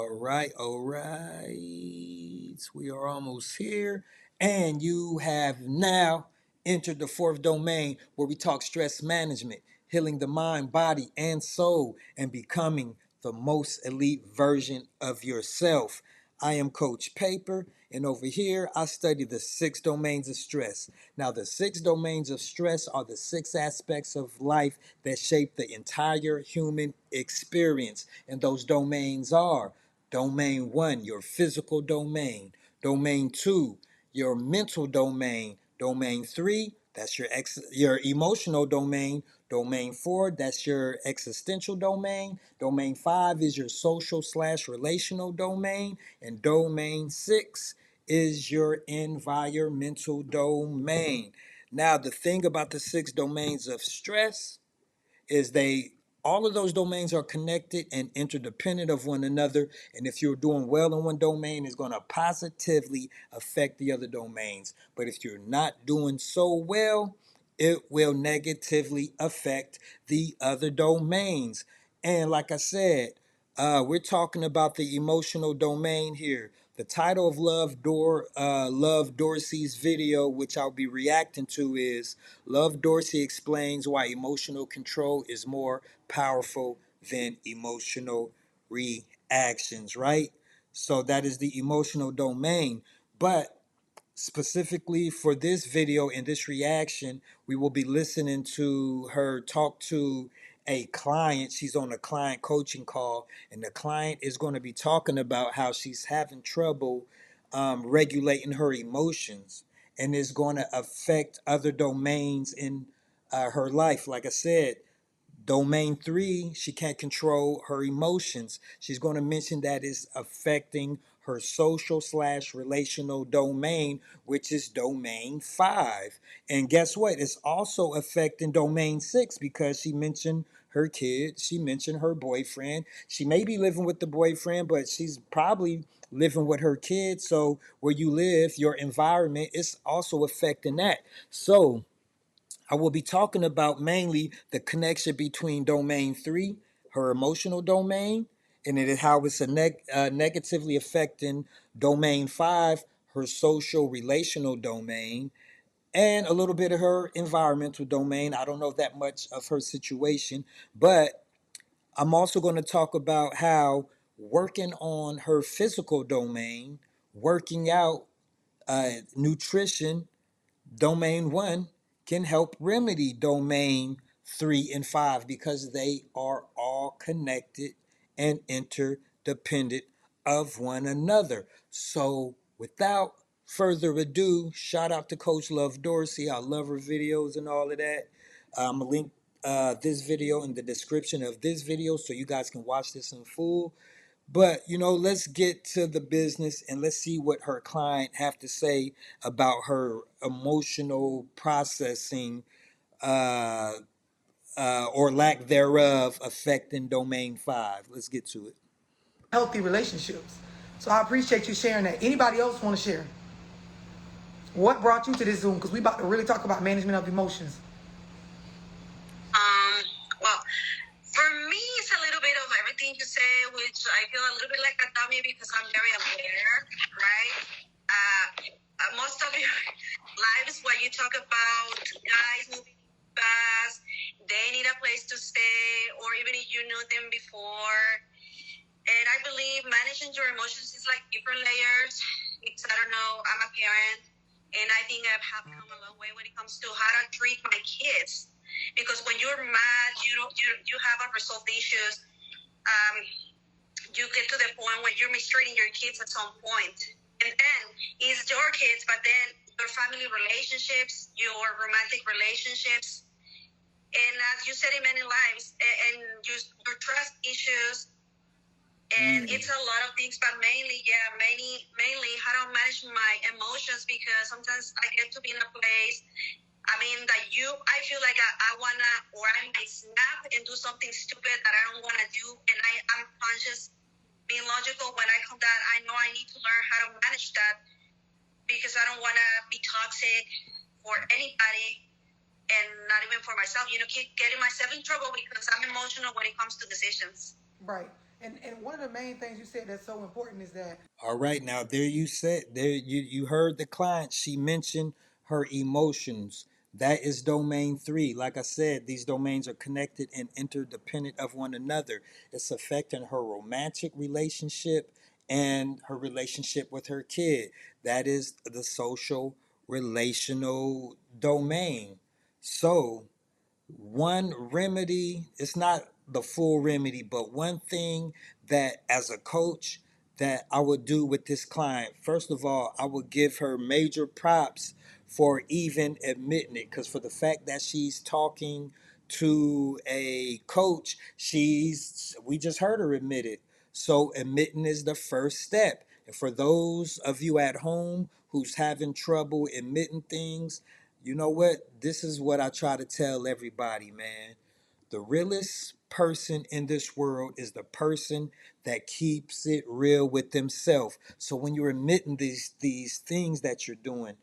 All right. We are almost here. And you have now entered the fourth domain where we talk stress management, healing the mind, body, and soul, and becoming the most elite version of yourself. I am Coach Paper, and over here I study the six domains of stress. Now, the six domains of stress are the six aspects of life that shape the entire human experience, and those domains are Domain one, your physical domain. Domain two, your mental domain. Domain three, that's your emotional domain. Domain four, that's your existential domain. Domain five is your social slash relational domain. And domain six is your environmental domain. Now, the thing about the six domains of stress is they all of those domains are connected and interdependent of one another, and if you're doing well in one domain, it's going to positively affect the other domains. But if you're not doing so well, it will negatively affect the other domains. And like I said, we're talking about the emotional domain here. The title of Love Dorsey's video, which I'll be reacting to, is Love Dorsey explains why emotional control is more powerful than emotional reactions, right? So that is the emotional domain. But specifically for this video and this reaction, we will be listening to her talk to a client. She's on a client coaching call, and the client is going to be talking about how she's having trouble regulating her emotions, and is going to affect other domains in her life. Like I said, Domain three, she can't control her emotions. She's going to mention that is affecting her social slash relational domain, which is domain five. And guess what? It's also affecting domain six because she mentioned her kids, she mentioned her boyfriend. She may be living with the boyfriend, but she's probably living with her kids. So where you live, your environment is also affecting that. So I will be talking about mainly the connection between domain three, her emotional domain, and it is how it's negatively affecting domain five, her social relational domain, and a little bit of her environmental domain. I don't know that much of her situation, but I'm also going to talk about how working on her physical domain, working out, nutrition, domain one can help remedy domain three and five because they are all connected and interdependent of one another. So, without further ado, shout out to Coach Love Dorsey. I love her videos and all of that. I'm gonna link this video in the description of this video so you guys can watch this in full. But let's get to the business and let's see what her client have to say about her emotional processing, uh, or lack thereof, affecting domain five. Let's get to it. Healthy relationships. So I appreciate you sharing that. Anybody else want to share? What brought you to this Zoom? Because we about to really talk about management of emotions. Um, well, for me, it's a little bit of everything you say, which I feel a little bit like a dummy because I'm very aware, right? Most of your lives, when you talk about guys moving fast, they need a place to stay, or even if you knew them before. And I believe managing your emotions is like different layers. It's, I don't know, I'm a parent, and I think I've come a long way when it comes to how to treat my kids. Because when you're mad, you have unresolved issues. You get to the point where you're mistreating your kids at some point, and then it's your kids, but then your family relationships, your romantic relationships, and as you said in many lives, and your trust issues, and it's a lot of things, but mainly how to manage my emotions, because sometimes I get to be in a place. I mean, I feel like I wanna, or I might snap and do something stupid that I don't wanna do, and I'm conscious, being logical when I come that I know I need to learn how to manage that, because I don't wanna be toxic for anybody, and not even for myself. Keep getting myself in trouble because I'm emotional when it comes to decisions. Right. And one of the main things you said that's so important is that All right, now there you said there you heard the client. She mentioned her emotions. That is domain three. Like I said, these domains are connected and interdependent of one another. It's affecting her romantic relationship and her relationship with her kid. That is the social relational domain. So one remedy, it's not the full remedy, but one thing that as a coach that I would do with this client, first of all, I would give her major props for even admitting it, because for the fact that she's talking to a coach, we just heard her admit it. So admitting is the first step. And for those of you at home who's having trouble admitting things, you know what? This is what I try to tell everybody, man. The realest person in this world is the person that keeps it real with themselves. So when you're admitting these things that you're doing,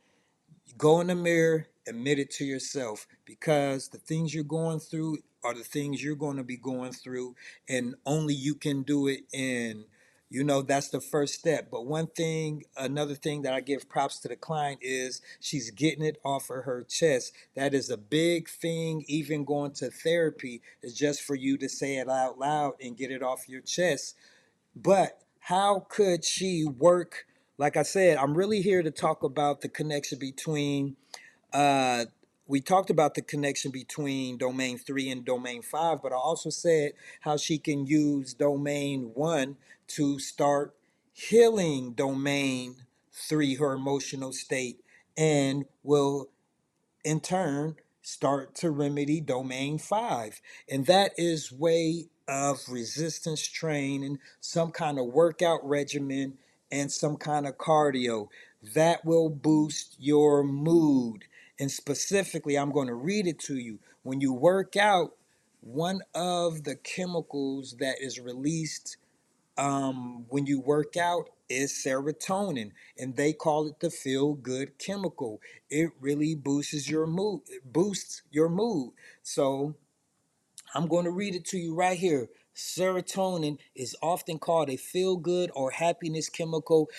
go in the mirror, admit it to yourself, because the things you're going through are the things you're going to be going through, and only you can do it in, that's the first step. But another thing that I give props to the client is she's getting it off of her chest. That is a big thing. Even going to therapy is just for you to say it out loud and get it off your chest. But how could she work? Like I said, I'm really here to talk about the connection between, uh, we talked about the connection between domain three and domain five, but I also said how she can use domain one to start healing domain three, her emotional state, and will in turn start to remedy domain five. And that is way of resistance training, some kind of workout regimen, and some kind of cardio that will boost your mood. And specifically, I'm going to read it to you. When you work out, one of the chemicals that is released when you work out is serotonin, and they call it the feel good chemical. It really boosts your mood. It boosts your mood. So I'm going to read it to you right here. Serotonin is often called a feel good or happiness chemical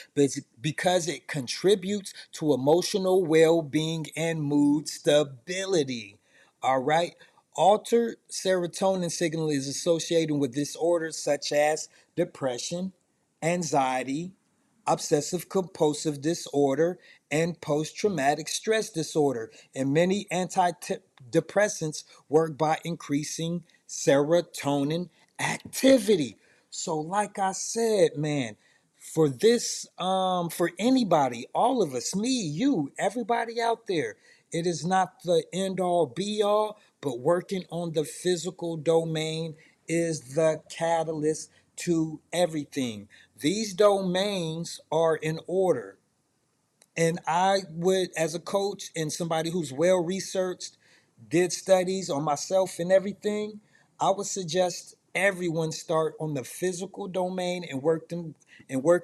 because it contributes to emotional well being and mood stability. All right. Altered serotonin signal is associated with disorders such as depression, anxiety, obsessive compulsive disorder, and post traumatic stress disorder. And many antidepressants work by increasing serotonin activity. So, like I said, man, for anybody, all of us, me, you, everybody out there, it is not the end all be all, but working on the physical domain is the catalyst to everything. These domains are in order. And I would, as a coach and somebody who's well researched, did studies on myself and everything, I would suggest everyone start on the physical domain and work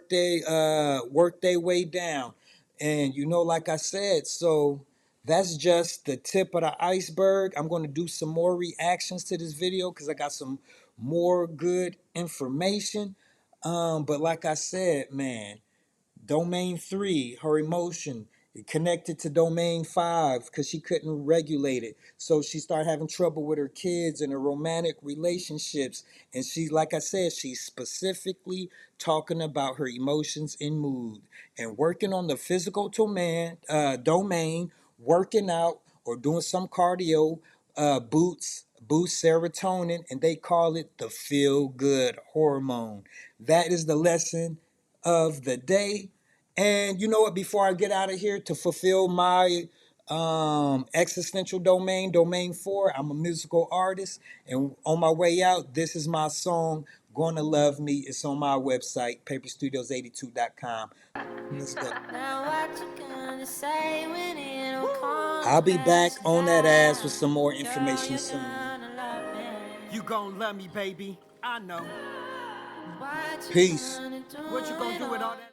their way down. And like I said, so that's just the tip of the iceberg. I'm going to do some more reactions to this video because I got some more good information. But like I said, man, domain three, her emotion, it connected to domain five because she couldn't regulate it. So she started having trouble with her kids and her romantic relationships. And she, like I said, she's specifically talking about her emotions and mood and working on the physical domain, working out or doing some cardio boost serotonin, and they call it the feel good hormone. That is the lesson of the day. And you know what? Before I get out of here, to fulfill my existential domain, domain four, I'm a musical artist. And on my way out, this is my song, Gonna Love Me. It's on my website, paperstudios82.com. Let's go. Now what you gonna say when it all comes I'll be back on that ass with some more information soon. You gonna love me, baby. I know. Peace. What you gonna do with all that?